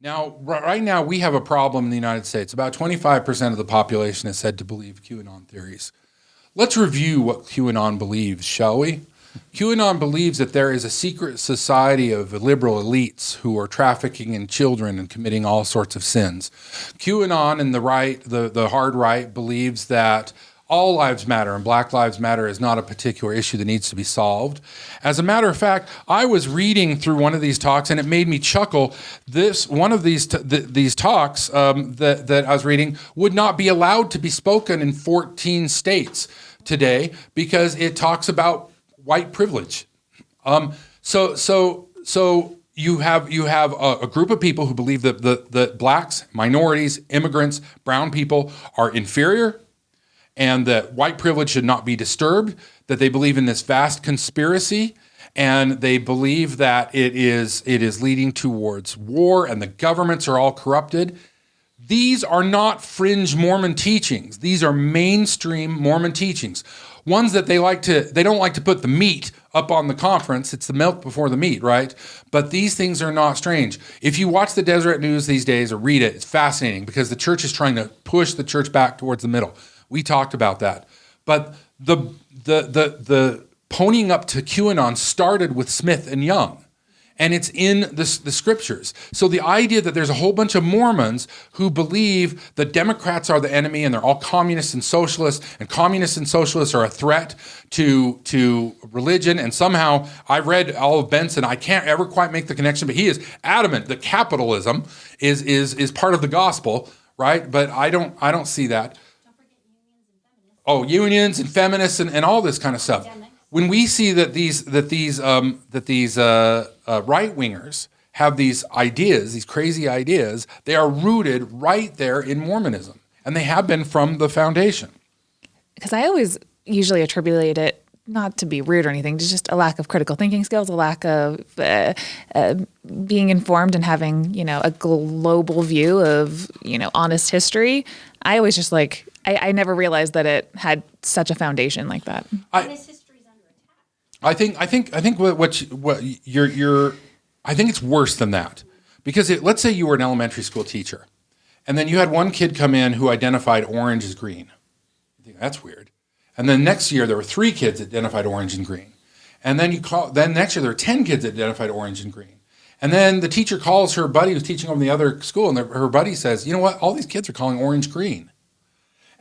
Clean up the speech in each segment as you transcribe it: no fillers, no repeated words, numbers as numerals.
Now, right now, we have a problem in the United States. About 25% of the population is said to believe QAnon theories. Let's review what QAnon believes, shall we? QAnon believes that there is a secret society of liberal elites who are trafficking in children and committing all sorts of sins. QAnon and the right, the hard right, believes that all lives matter and Black Lives Matter is not a particular issue that needs to be solved. As a matter of fact, I was reading through one of these talks and it made me chuckle. One of these talks that I was reading would not be allowed to be spoken in 14 states today because it talks about white privilege. So you have a group of people who believe that the blacks, minorities, immigrants, brown people are inferior, and that white privilege should not be disturbed, that they believe in this vast conspiracy, and they believe that it is leading towards war, and the governments are all corrupted. These are not fringe Mormon teachings. These are mainstream Mormon teachings. Ones that they don't like to put the meat up on the conference. It's the milk before the meat, right? But these things are not strange. If you watch the Deseret News these days or read it, it's fascinating because the church is trying to push the church back towards the middle. We talked about that. But the ponying up to QAnon started with Smith and Young, and it's in the scriptures. So the idea that there's a whole bunch of Mormons who believe that Democrats are the enemy and they're all communists and socialists are a threat to religion, and somehow I read all of Benson. I can't ever quite make the connection, but he is adamant that capitalism is part of the gospel, right? But I don't see that. Unions and feminists and all this kind of stuff. When we see that these right wingers have these ideas, these crazy ideas, they are rooted right there in Mormonism, and they have been from the foundation. Because I always usually attribute it, not to be rude or anything, just a lack of critical thinking skills, a lack of being informed and having a global view of honest history. I always just I never realized that it had such a foundation like that. And his history's under attack. I think I think it's worse than that, because let's say you were an elementary school teacher, and then you had one kid come in who identified orange as green. You think that's weird, and then next year there were 3 kids that identified orange and green, and then next year there were 10 kids that identified orange and green, and then the teacher calls her buddy who's teaching over in the other school, and her buddy says, "You know what? All these kids are calling orange green."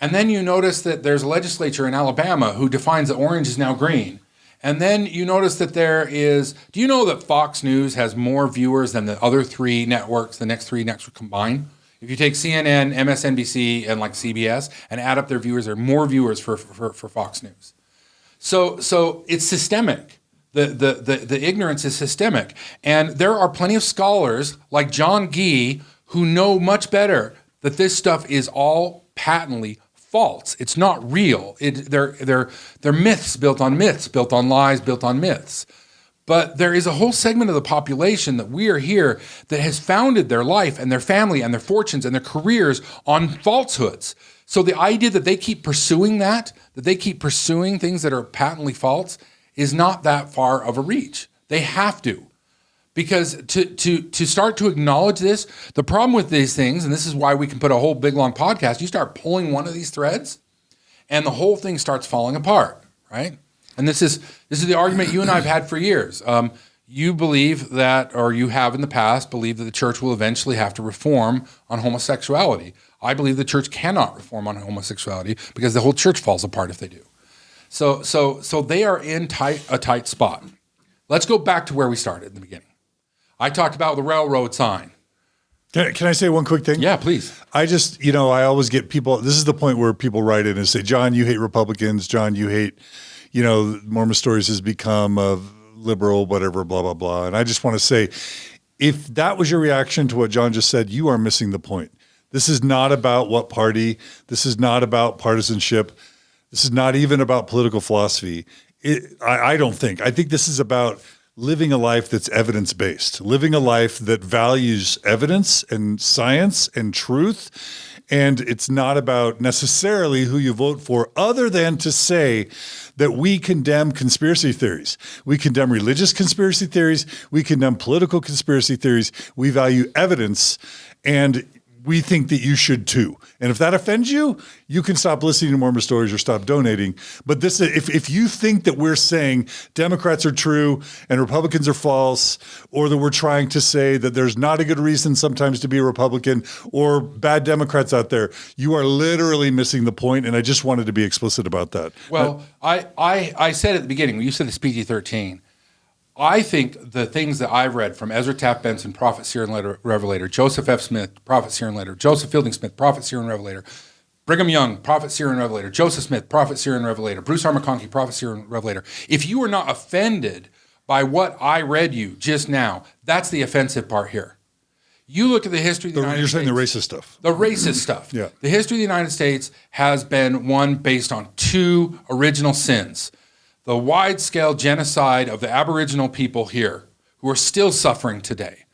And then you notice that there's a legislature in Alabama who defines that orange is now green. And then you notice that do you know that Fox News has more viewers than the other 3 networks, the next 3 networks combined? If you take CNN, MSNBC, and CBS and add up their viewers, there are more viewers for Fox News. So it's systemic. The ignorance is systemic. And there are plenty of scholars like John Gee who know much better that this stuff is all patently false. It's not real. They're myths built on myths, built on lies, built on myths. But there is a whole segment of the population that we are here that has founded their life and their family and their fortunes and their careers on falsehoods. So the idea that they keep pursuing that they keep pursuing things that are patently false is not that far of a reach. They have to. Because to start to acknowledge this, the problem with these things, and this is why we can put a whole big long podcast, you start pulling one of these threads and the whole thing starts falling apart, right? And this is the argument you and I have had for years. You believe that, or you have in the past believed that the church will eventually have to reform on homosexuality. I believe the church cannot reform on homosexuality because the whole church falls apart if they do. So they are in a tight spot. Let's go back to where we started in the beginning. I talked about the railroad sign. Can I say one quick thing? Yeah, please. I just, I always get people, this is the point where people write in and say, John, you hate Republicans. John, you hate, Mormon Stories has become a liberal, whatever, blah, blah, blah. And I just want to say, if that was your reaction to what John just said, you are missing the point. This is not about what party. This is not about partisanship. This is not even about political philosophy. I don't think. I think this is about living a life that's evidence-based, living a life that values evidence and science and truth And it's not about necessarily who you vote for, other than to say that we condemn conspiracy theories. We condemn religious conspiracy theories. We condemn political conspiracy theories. We value evidence, and we think that you should too. And if that offends you, you can stop listening to Mormon Stories or stop donating. But this, if you think that we're saying Democrats are true and Republicans are false, or that we're trying to say that there's not a good reason sometimes to be a Republican or bad Democrats out there, you are literally missing the point. And I just wanted to be explicit about that. Well, I said at the beginning, when you said it's PG-13, I think the things that I've read from Ezra Taft Benson, Prophet, Seer, and Revelator, Joseph F. Smith, Prophet, Seer, and Revelator, Joseph Fielding Smith, Prophet, Seer, and Revelator, Brigham Young, Prophet, Seer, and Revelator, Joseph Smith, Prophet, Seer, and Revelator, Bruce R. McConkie, Prophet, Seer, and Revelator. If you are not offended by what I read you just now, that's the offensive part here. You look at the history of the United States. You're saying the racist stuff. The racist stuff. Yeah. The history of the United States has been one based on two original sins. The wide-scale genocide of the Aboriginal people here, who are still suffering today,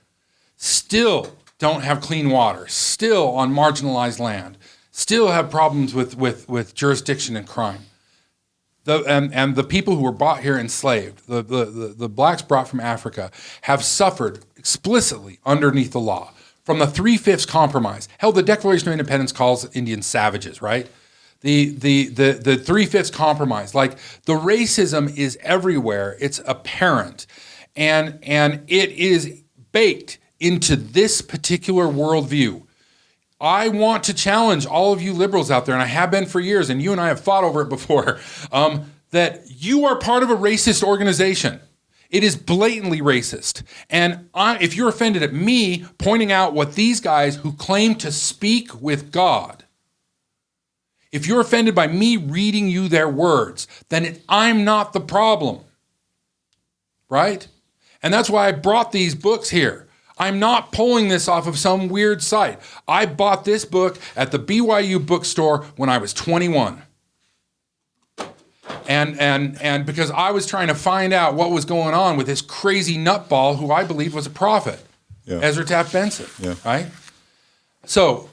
still don't have clean water, still on marginalized land, still have problems with jurisdiction and crime. And the people who were brought here enslaved, the blacks brought from Africa, have suffered explicitly underneath the law. From the 3/5 compromise, hell, the Declaration of Independence calls Indians savages, right? The 3/5 compromise, like the racism is everywhere. It's apparent, and it is baked into this particular worldview. I want to challenge all of you liberals out there, and I have been for years, and you and I have fought over it before, that you are part of a racist organization. It is blatantly racist. And if you're offended at me pointing out what these guys who claim to speak with God, if you're offended by me reading you their words, then I'm not the problem, right? And that's why I brought these books here. I'm not pulling this off of some weird site. I bought this book at the BYU bookstore when I was 21. And because I was trying to find out what was going on with this crazy nutball who I believed was a prophet, Ezra Taft Benson, right? So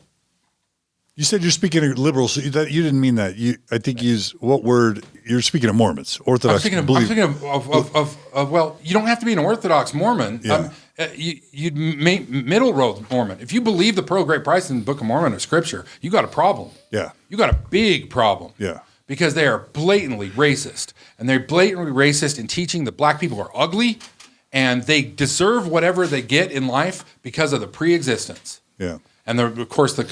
you said you're speaking of liberals. So you didn't mean that. I think you use what word? You're speaking of Mormons, Orthodox. I'm thinking of well, you don't have to be an Orthodox Mormon. Yeah. You'd make middle road Mormon. If you believe the Pearl of Great Price in the Book of Mormon or Scripture, you got a problem. Yeah. You got a big problem. Yeah. Because they are blatantly racist. And they're blatantly racist in teaching that black people are ugly and they deserve whatever they get in life because of the pre-existence. Yeah. And of course, the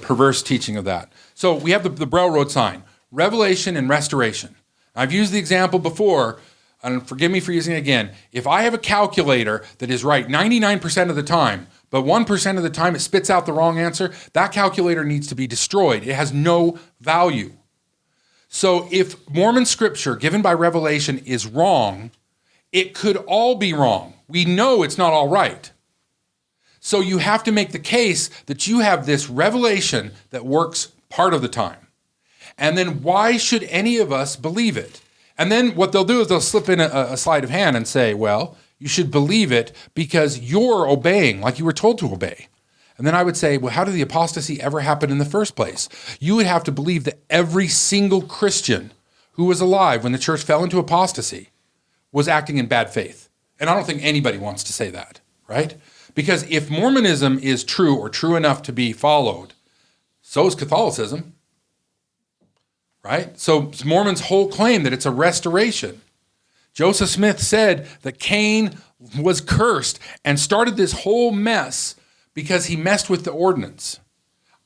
perverse teaching of that. So we have the railroad sign, revelation and restoration. I've used the example before, and forgive me for using it again. If I have a calculator that is right 99% of the time, but 1% of the time it spits out the wrong answer, that calculator needs to be destroyed. It has no value. So if Mormon scripture given by revelation is wrong, it could all be wrong. We know it's not all right. So you have to make the case that you have this revelation that works part of the time. And then why should any of us believe it? And then what they'll do is they'll slip in a sleight of hand and say, well, you should believe it because you're obeying like you were told to obey. And then I would say, well, how did the apostasy ever happen in the first place? You would have to believe that every single Christian who was alive when the church fell into apostasy was acting in bad faith. And I don't think anybody wants to say that, right? Because if Mormonism is true or true enough to be followed, so is Catholicism, right? So Mormons' whole claim that it's a restoration. Joseph Smith said that Cain was cursed and started this whole mess because he messed with the ordinance.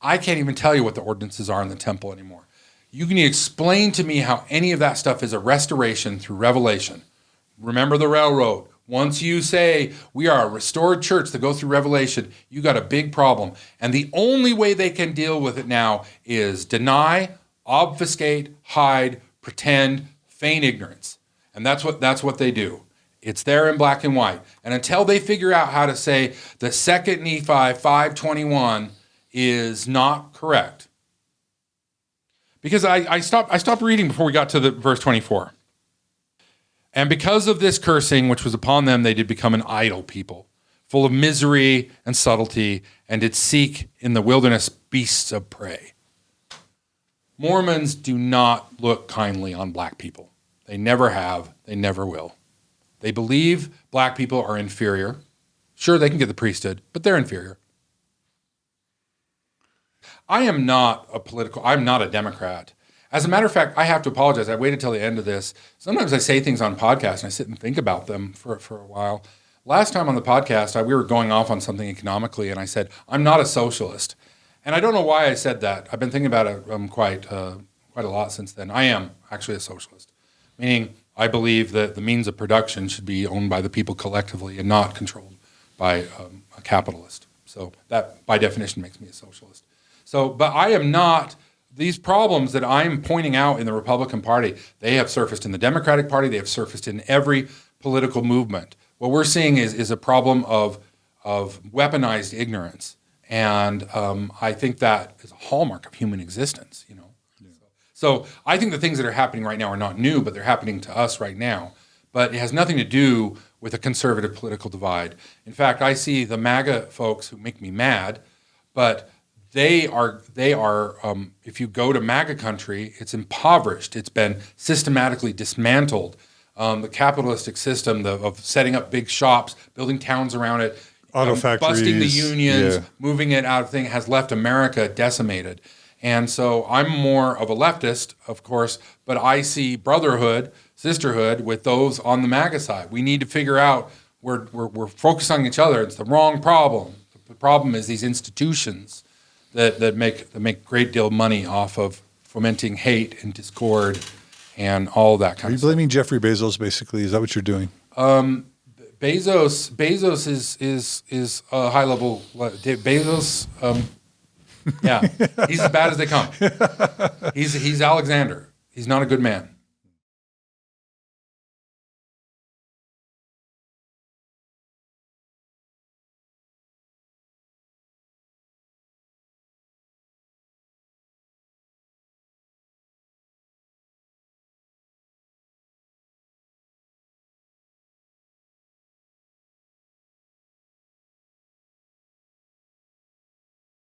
I can't even tell you what the ordinances are in the temple anymore. You can explain to me how any of that stuff is a restoration through revelation. Remember the railroad. Once you say we are a restored church that goes through revelation, you got a big problem. And the only way they can deal with it now is deny, obfuscate, hide, pretend, feign ignorance. And that's what they do. It's there in black and white. And until they figure out how to say the 2 Nephi 5:21 is not correct. Because I stopped reading before we got to the verse 24. And because of this cursing which was upon them, they did become an idle people, full of misery and subtlety, and did seek in the wilderness beasts of prey. Mormons do not look kindly on black people. They never have. They never will. They believe black people are inferior. Sure, they can get the priesthood, but they're inferior. I'm not a Democrat. As a matter of fact, I have to apologize. I waited till the end of this. Sometimes I say things on podcasts and I sit and think about them for a while. Last time on the podcast, we were going off on something economically, and I said, I'm not a socialist. And I don't know why I said that. I've been thinking about it quite a lot since then. I am actually a socialist, meaning I believe that the means of production should be owned by the people collectively and not controlled by a capitalist. So that, by definition, makes me a socialist. So, but I am not, these problems that I'm pointing out in the Republican Party, they have surfaced in the Democratic Party, they have surfaced in every political movement. What we're seeing is a problem of weaponized ignorance. And I think that is a hallmark of human existence, you know. Yeah. So I think the things that are happening right now are not new, but they're happening to us right now. But it has nothing to do with a conservative political divide. In fact, I see the MAGA folks who make me mad, but they are. If you go to MAGA country, it's impoverished. It's been systematically dismantled. The capitalistic system of setting up big shops, building towns around it, auto factories, busting the unions, moving it out of thing, has left America decimated. And so I'm more of a leftist, of course, but I see brotherhood, sisterhood with those on the MAGA side. We need to figure out we're focused on each other. It's the wrong problem. The problem is these institutions that make a great deal of money off of fomenting hate and discord and all that kind of stuff. Are you blaming Jeffrey Bezos, basically? Is that what you're doing? Bezos is a high level. Bezos, yeah, he's as bad as they come. He's Alexander. He's not a good man.